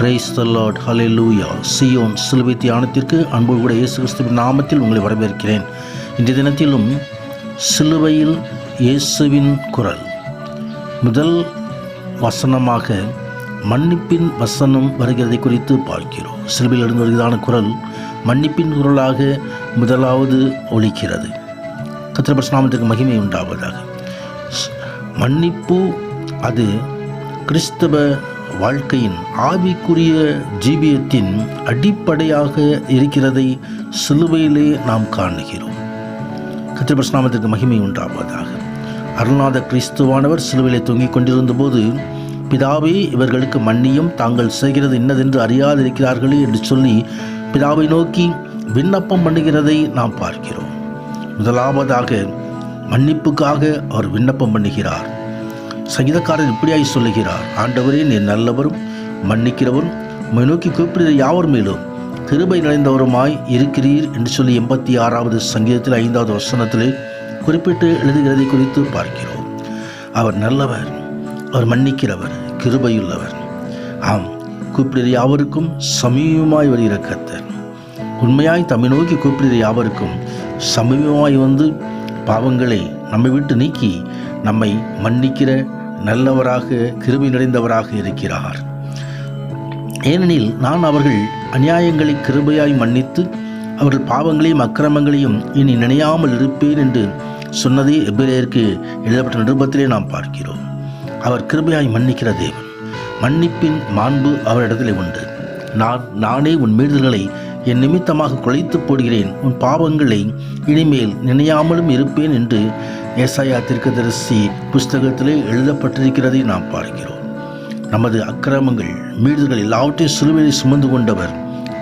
Praise the Lord, hallelujah. Zion சிலுவை தியானத்திற்கு அன்போடு கூட இயேசு கிறிஸ்துவின் நாமத்தில் உங்களை வரவேற்கிறேன். இன்றைய தினத்திலும் சிலுவையில் இயேசுவின் குரல் முதல் வசனமாக மன்னிப்பின் வசனம் வருகிறதை குறித்து பார்க்கிறோம். சிலுவையில் இருந்து வருகிறதான குரல் மன்னிப்பின் குரலாக முதலாவது ஒலிக்கிறது. கர்த்தருடைய பரிசுத்த நாமத்திற்கு மகிமை உண்டாவதாக. மன்னிப்பு அது கிறிஸ்தவ வாழ்க்கையின் ஆவிக்குரிய ஜீவியத்தின் அடிப்படையாக இருக்கிறதை சிலுவையிலே நாம் காணுகிறோம். கர்த்தருடைய பரிசுத்த நாமத்திற்கு மகிமை உண்டாவதாக. அருள்நாத கிறிஸ்துவானவர் சிலுவையிலே தொங்கிக் கொண்டிருந்த போது, பிதாவே இவர்களுக்கு மன்னியும், தாங்கள் செய்கிறது இன்னதென்று அறியாதிருக்கிறார்களே என்று சொல்லி பிதாவை நோக்கி விண்ணப்பம் பண்ணுகிறதை நாம் பார்க்கிறோம். முதலாவதாக மன்னிப்புக்காக அவர் விண்ணப்பம் பண்ணுகிறார். சங்கீதக்காரர் இப்படியாய் சொல்லுகிறார்: ஆண்டவரே, நீர் நல்லவரும் மன்னிக்கிறவரும், உம்மை நோக்கி கூப்பிடுகிற யாவர் மேலும் கிருபை நிறைந்தவருமாய் இருக்கிறீர் என்று சொல்லி 86வது சங்கீதத்தில் 5வது வசனத்திலே குறிப்பிட்டு எழுதுகிறதை குறித்து பார்க்கிறோம். அவர் நல்லவர், அவர் மன்னிக்கிறவர், கிருபையுள்ளவர். ஆம், கூப்பிடுகிற யாவருக்கும் சமீபமாய் வருகிற கர்த்தர். உண்மையாய் தம்மை நோக்கி கூப்பிடுகிற யாவருக்கும் சமீபமாய் வந்து பாவங்களை நம்மை விட்டு நீக்கி நம்மை மன்னிக்கிற நல்லவராக, கிருபை நிறைந்தவராக இருக்கிறார். ஏனெனில் நான் அவர்கள் அநியாயங்களை கிருபையாய் மன்னித்து அவர்கள் பாவங்களையும் அக்கிரமங்களையும் இனி நினையாமல் இருப்பேன் என்று சொன்னதே எபிரேயருக்கு எழுதப்பட்ட நிருபத்திலே நாம் பார்க்கிறோம். அவர் கிருபையாய் மன்னிக்கிற தேவன். மன்னிப்பின் மாண்பு அவரிடத்திலே உண்டு. நானே உன் மீறுதல்களை என் நிமித்தமாக குலைத்து போடுகிறேன், உன் பாவங்களை இனிமேல் நினையாமலும் இருப்பேன் என்று ஏசாயா தீர்க்கதரிசி புஸ்தகத்திலே எழுதப்பட்டிருக்கிறதை நாம் பார்க்கிறோம். நமது அக்கிரமங்கள், மீறுதல்கள் எல்லாவற்றையும் சிலுவையிலே சுமந்து கொண்டவர்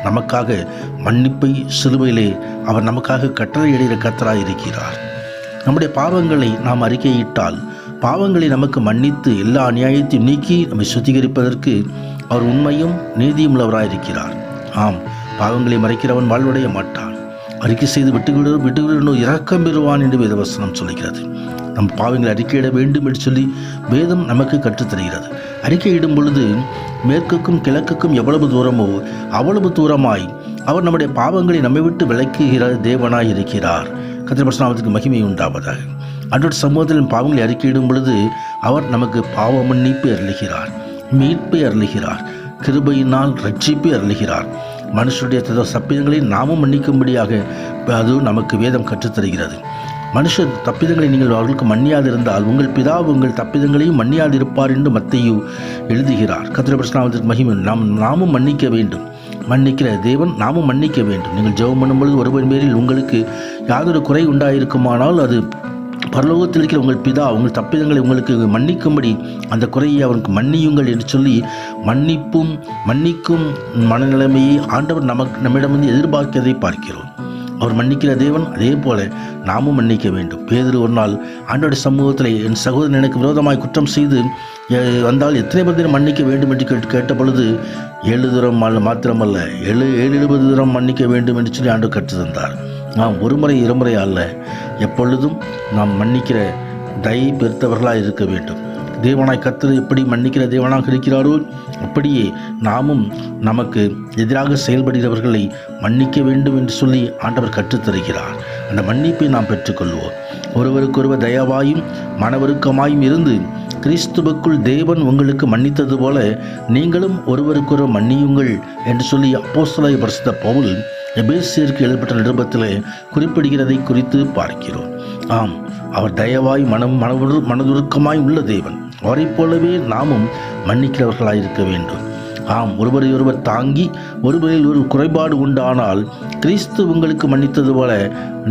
நமக்காக மன்னிப்பை சிலுவையிலே அவர் நமக்காக கட்டளையிடுகிற கர்த்தராய் இருக்கிறார். நம்முடைய பாவங்களை நாம் அறிக்கையிட்டால் பாவங்களை நமக்கு மன்னித்து எல்லா அநியாயத்தையும் நீக்கி நம்மை சுத்திகரிப்பதற்கு அவர் உண்மையும் நீதியும் உள்ளவராயிருக்கிறார். ஆம், பாவங்களை மறைக்கிறவன் வாழ்வடைய மாட்டான். அறிக்கை செய்து விட்டுவிடனோ இரக்கம் பெறுவான் என்று வேதவசனம் சொல்லுகிறது. நம் பாவங்களை அறிக்கையிட வேண்டும் என்று சொல்லி வேதம் நமக்கு கற்றுத்தருகிறது. அறிக்கையிடும் பொழுது மேற்குக்கும் கிழக்குக்கும் எவ்வளவு தூரமோ அவ்வளவு தூரமாய் அவர் நம்முடைய பாவங்களை நம்மை விட்டு விலக்குகிற தேவனாய் இருக்கிறார். கர்த்தருடைய பரிசுத்த நாமத்துக்கு மகிமை உண்டாவதாக. அன்றோட சமூகத்திலும் பாவங்களை அறிக்கையிடும் பொழுது அவர் நமக்கு பாவ மன்னிப்பு அருளுகிறார், மீட்பை அருளுகிறார், கிருபையினால் ரட்சிப்பை அருளுகிறார். மனுஷருடைய தப்பிதங்களை நாமும் மன்னிக்கும்படியாக அது நமக்கு வேதம் கற்றுத்தருகிறது. மனுஷர் தப்பிதங்களை நீங்கள் அவர்களுக்கு மன்னியாதிருந்தால் உங்கள் பிதா உங்கள் தப்பிதங்களையும் மன்னியாதிருப்பார் என்று மத்தேயு எழுதுகிறார். கர்த்தருடைய பரிசுத்த நாமத்திற்கு மகிமை. நாமும் மன்னிக்க வேண்டும். மன்னிக்கிற தேவன் நாமும் மன்னிக்க வேண்டும். நீங்கள் ஜெபம் பண்ணும் பொழுது ஒருவரின் பேரில் உங்களுக்கு யாதொரு குறை உண்டாயிருக்குமானால் அது பரலோகத்தில் இருக்கிற உங்கள் பிதா உங்கள் தப்பிதங்களை உங்களுக்கு மன்னிக்கும்படி அந்த குறையை அவனுக்கு மன்னியுங்கள் என்று சொல்லி மன்னிக்கும் மனநிலைமையை ஆண்டவர் நம்மிடமிருந்து எதிர்பார்க்கிறதை பார்க்கிறோம். அவர் மன்னிக்கிற தேவன், அதே போல நாமும் மன்னிக்க வேண்டும். பேதுரு ஒரு நாள் ஆண்டவருடைய சமூகத்தில் என் சகோதரன் எனக்கு விரோதமாய் குற்றம் செய்து வந்தால் எத்தனை பேர் மன்னிக்க வேண்டும் என்று கேட்ட பொழுது 7 தூரம் மாத்திரமல்ல 70 தூரம் மன்னிக்க வேண்டும் என்று சொல்லி ஆண்டவர் கற்று தந்தார். நாம் ஒரு முறை இருமுறை அல்ல, எப்பொழுதும் நாம் மன்னிக்கிற தயை பெருத்தவர்களாக இருக்க வேண்டும். தேவனாய் கர்த்தர் எப்படி மன்னிக்கிற தேவனாக இருக்கிறாரோ அப்படியே நாமும் நமக்கு எதிராக செயல்படுகிறவர்களை மன்னிக்க வேண்டும் என்று சொல்லி ஆண்டவர் கற்றுத்தருகிறார். அந்த மன்னிப்பை நாம் பெற்றுக்கொள்வோம். ஒருவருக்கொருவர் தயவாயும் மனவருக்கமாயும் இருந்து கிறிஸ்துவுக்குள் தேவன் உங்களுக்கு மன்னித்தது போல நீங்களும் ஒருவருக்கொருவர் மன்னியுங்கள் என்று சொல்லி அப்போஸ்தலனாகிய பரிசுத்த பவுல் எபேசியருக்கு எழுதப்பட்ட நிருபத்திலே குறிப்பிடுகிறதை குறித்து பார்க்கிறோம். ஆம், அவர் தயவாய் மனதுருக்கமாய் உள்ள தேவன். அவரைப் போலவே நாமும் மன்னிக்கிறவர்களாயிருக்க வேண்டும். ஆம், ஒருவரையொருவர் தாங்கி ஒருவரில் ஒரு குறைபாடு உண்டானால் கிறிஸ்து உங்களுக்கு மன்னித்தது போல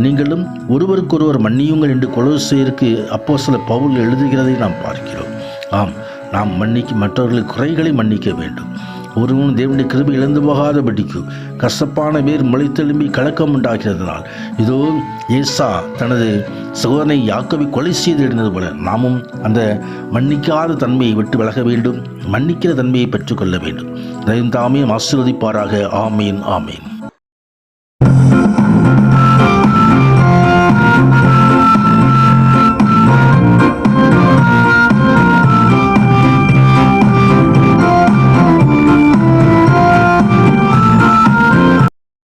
நீங்களும் ஒருவருக்கொருவர் மன்னியுங்கள் என்று கொலோசையருக்கு அப்போஸ்தலர் பவுல் எழுதுகிறதை நாம் பார்க்கிறோம். ஆம், நாம் மற்றவர்களுக்கு குறைகளை மன்னிக்க வேண்டும். ஒருவனும் தேவனுடைய கிருபை இழந்து போகாதபடிக்கு கசப்பான வேர் முளைத்தெழும்பி கலக்கம் உண்டாகிறதுனால் இதோ ஏசா தனது சகோதரனை யாக்கோபை கொலை செய்து எழுந்தது போல நாமும் அந்த மன்னிக்காத தன்மையை விட்டு விலக வேண்டும். மன்னிக்கிற தன்மையை பெற்றுக்கொள்ள வேண்டும். தாமே ஆசீர்வதிப்பாராக. ஆமீன், ஆமீன்.